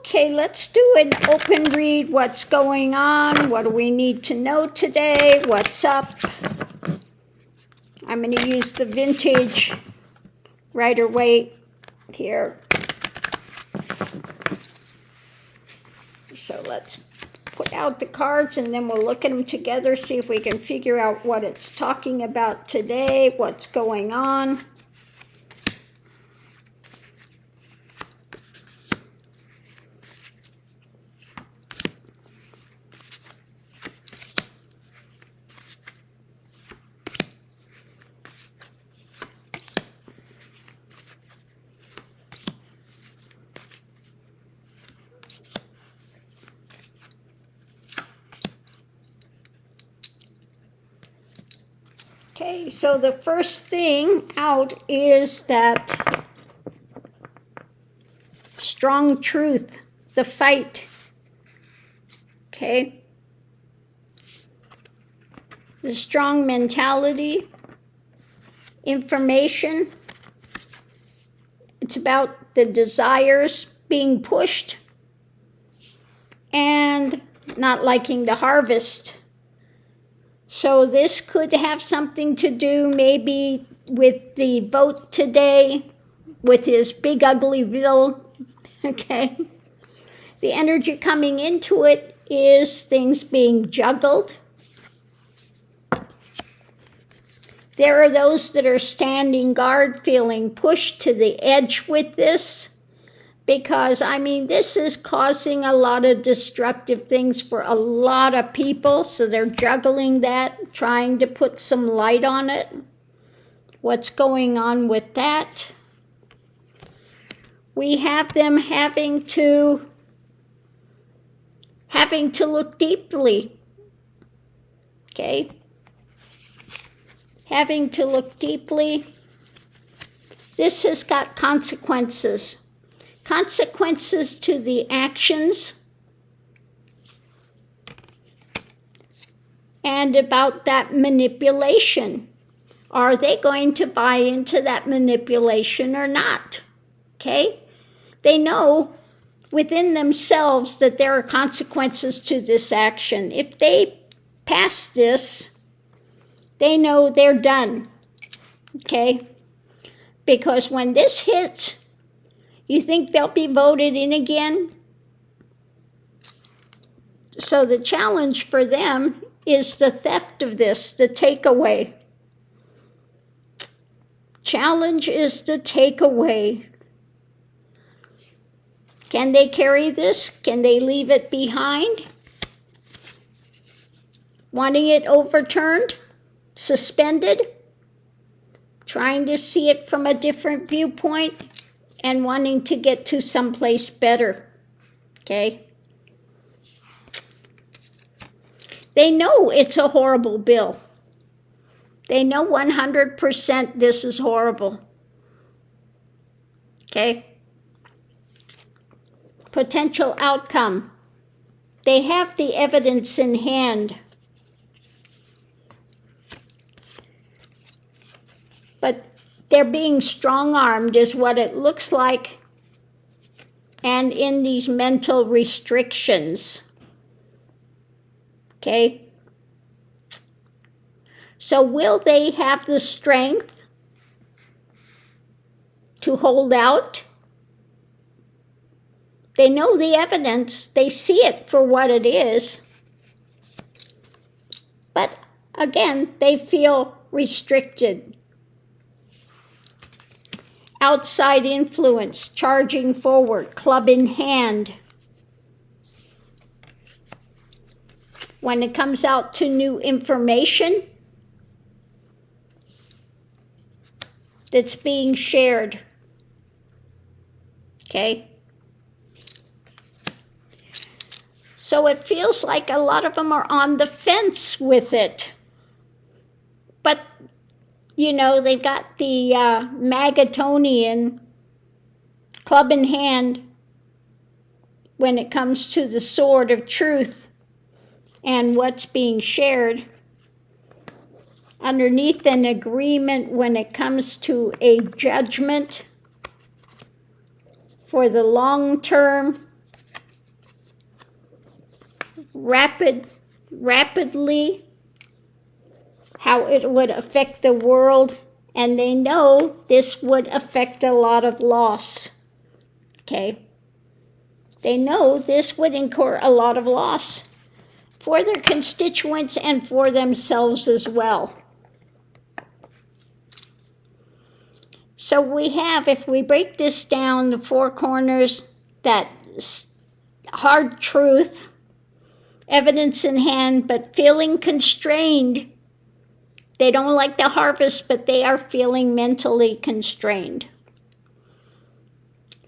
Okay, let's do an open read. What's going on? What do we need to know today? What's up? I'm going to use the vintage Rider-Waite here. So let's put out the cards and then we'll look at them together, see if we can figure out what it's talking about today, what's going on. Okay, so the first thing out is that strong truth, the fight, okay? The strong mentality, information. It's about the desires being pushed and not liking the harvest. So this could have something to do maybe with the vote today, with his big ugly bill, okay? The energy coming into it is things being juggled. There are those that are standing guard, feeling pushed to the edge with this, because, I mean, this is causing a lot of destructive things for a lot of people, so they're juggling that, trying to put some light on it. What's going on with that? We have them having to look deeply, okay? Having to look deeply. This has got consequences. Consequences to the actions and about that manipulation. Are they going to buy into that manipulation or not? Okay? They know within themselves that there are consequences to this action. If they pass this, they know they're done. Okay? Because when this hits, you think they'll be voted in again? So the challenge for them is the theft of this, the takeaway. Challenge is the takeaway. Can they carry this? Can they leave it behind? Wanting it overturned? Suspended? Trying to see it from a different viewpoint? And wanting to get to someplace better, okay? They know it's a horrible bill. They know 100% this is horrible, okay? Potential outcome. They have the evidence in hand. But they're being strong-armed is what it looks like, and in these mental restrictions, okay? So will they have the strength to hold out? They know the evidence, they see it for what it is, but again, they feel restricted. Outside influence, charging forward, club in hand. When it comes out to new information that's being shared, okay? So it feels like a lot of them are on the fence with it. But you know, they've got the Magatonian club in hand when it comes to the sword of truth and what's being shared. Underneath an agreement when it comes to a judgment for the long term rapidly how it would affect the world, and they know this would affect a lot of loss. Okay? They know this would incur a lot of loss for their constituents and for themselves as well. So we have, if we break this down, the four corners, that hard truth, evidence in hand, but feeling constrained. They don't like the harvest, but they are feeling mentally constrained.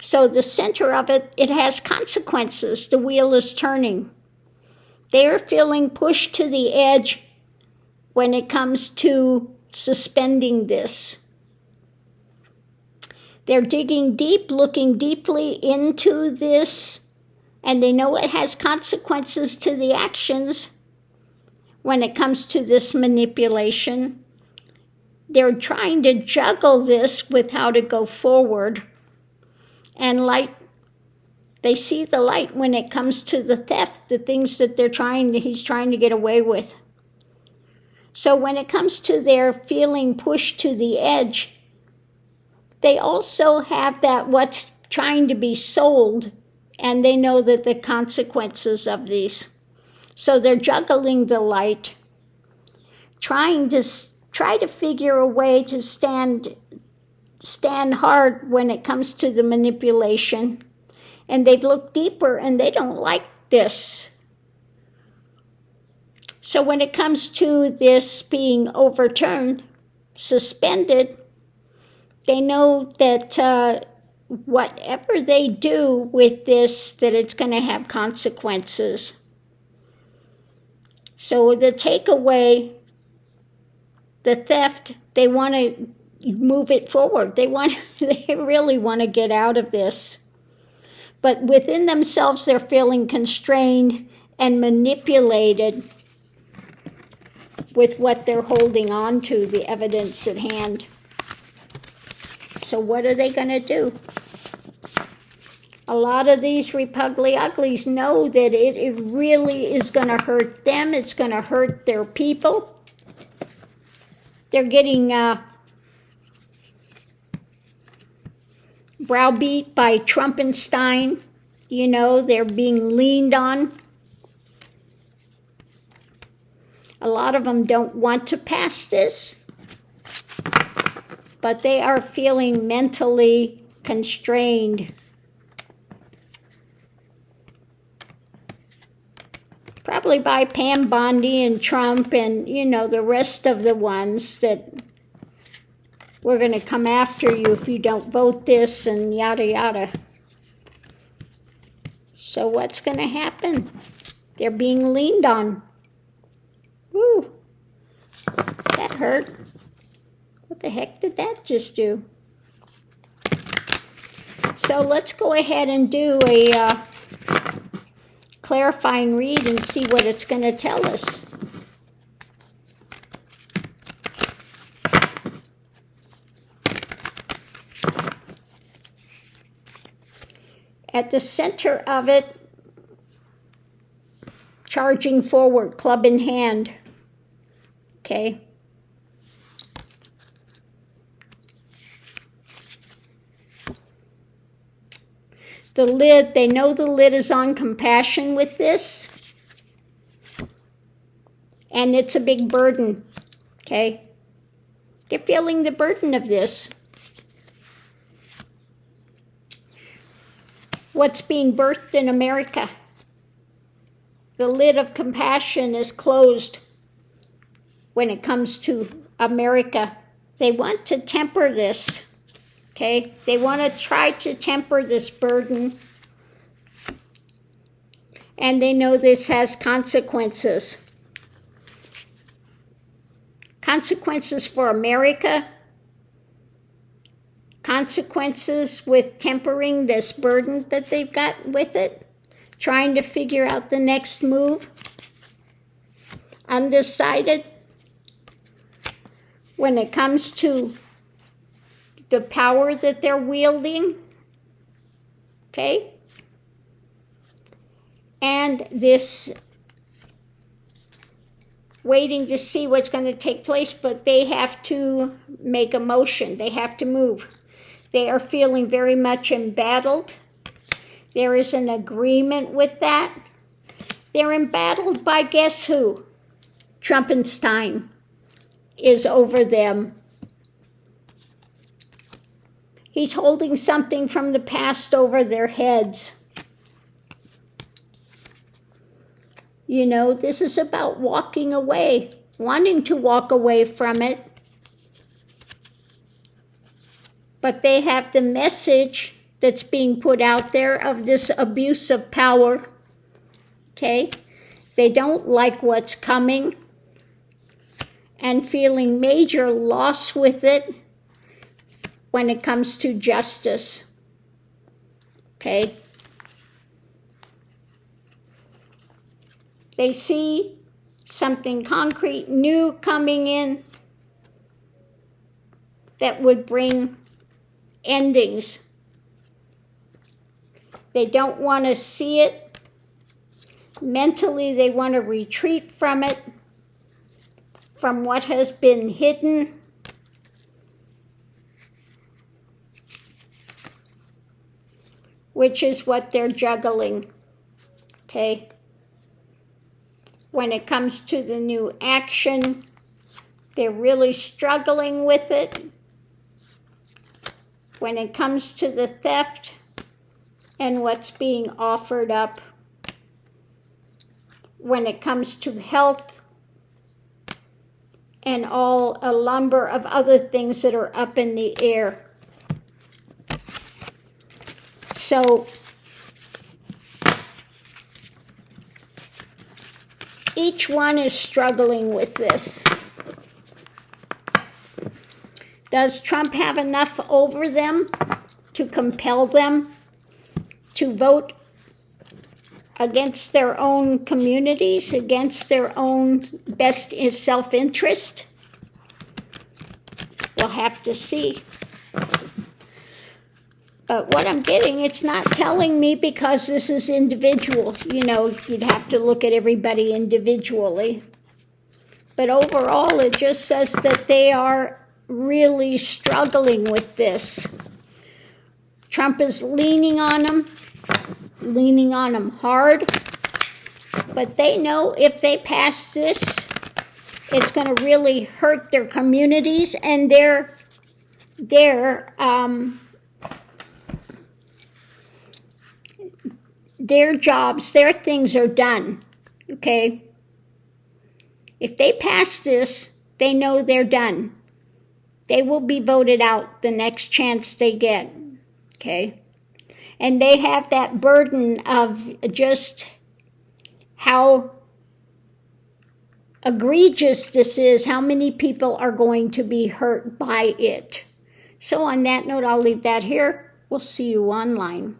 So the center of it, it has consequences. The wheel is turning. They are feeling pushed to the edge when it comes to suspending this. They're digging deep, looking deeply into this, and they know it has consequences to the actions when it comes to this manipulation. They're trying to juggle this with how to go forward. And light, they see the light when it comes to the theft, the things that he's trying to get away with. So when it comes to their feeling pushed to the edge, they also have that what's trying to be sold, and they know that the consequences of these. So they're juggling the light, try to figure a way to stand hard when it comes to the manipulation. And they look deeper and they don't like this. So when it comes to this being overturned, suspended, they know that whatever they do with this, that it's going to have consequences. So the takeaway, the theft, they want to move it forward. They really want to get out of this. But within themselves, they're feeling constrained and manipulated with what they're holding on to, the evidence at hand. So what are they going to do? A lot of these repugly uglies know that it really is going to hurt them. It's going to hurt their people. They're getting browbeat by Trumpenstein. You know, they're being leaned on. A lot of them don't want to pass this, but they are feeling mentally constrained. Probably by Pam Bondi and Trump and, the rest of the ones that we're going to come after you if you don't vote this and yada yada. So what's going to happen? They're being leaned on. Woo! That hurt. What the heck did that just do? So let's go ahead and do a clarifying read and see what it's going to tell us. At the center of it, charging forward, club in hand. Okay. The lid, they know the lid is on compassion with this. And it's a big burden. Okay. They're feeling the burden of this. What's being birthed in America? The lid of compassion is closed when it comes to America. They want to temper this, okay? They want to try to temper this burden. And they know this has consequences. Consequences for America. Consequences with tempering this burden that they've got with it. Trying to figure out the next move. Undecided when it comes to the power that they're wielding. Okay? And this waiting to see what's going to take place, but they have to make a motion. They have to move. They are feeling very much embattled. There is an agreement with that. They're embattled by guess who? Trumpenstein is over them. He's holding something from the past over their heads. You know, this is about walking away, wanting to walk away from it. But they have the message that's being put out there of this abuse of power. Okay? They don't like what's coming and feeling major loss with it when it comes to justice. Okay? They see something concrete, new coming in that would bring endings. They don't want to see it. Mentally, they want to retreat from it, from what has been hidden. Which is what they're juggling. Okay? When it comes to the new action, they're really struggling with it. When it comes to the theft and what's being offered up, when it comes to health and all a number of other things that are up in the air. So each one is struggling with this. Does Trump have enough over them to compel them to vote against their own communities, against their own best self-interest? We'll have to see. But what I'm getting, it's not telling me because this is individual. You know, you'd have to look at everybody individually. But overall, it just says that they are really struggling with this. Trump is leaning on them hard. But they know if they pass this, it's going to really hurt their communities and their jobs, their things are done. Okay? If they pass this, they know they're done. They will be voted out the next chance they get. Okay? And they have that burden of just how egregious this is, how many people are going to be hurt by it. So on that note, I'll leave that here. We'll see you online.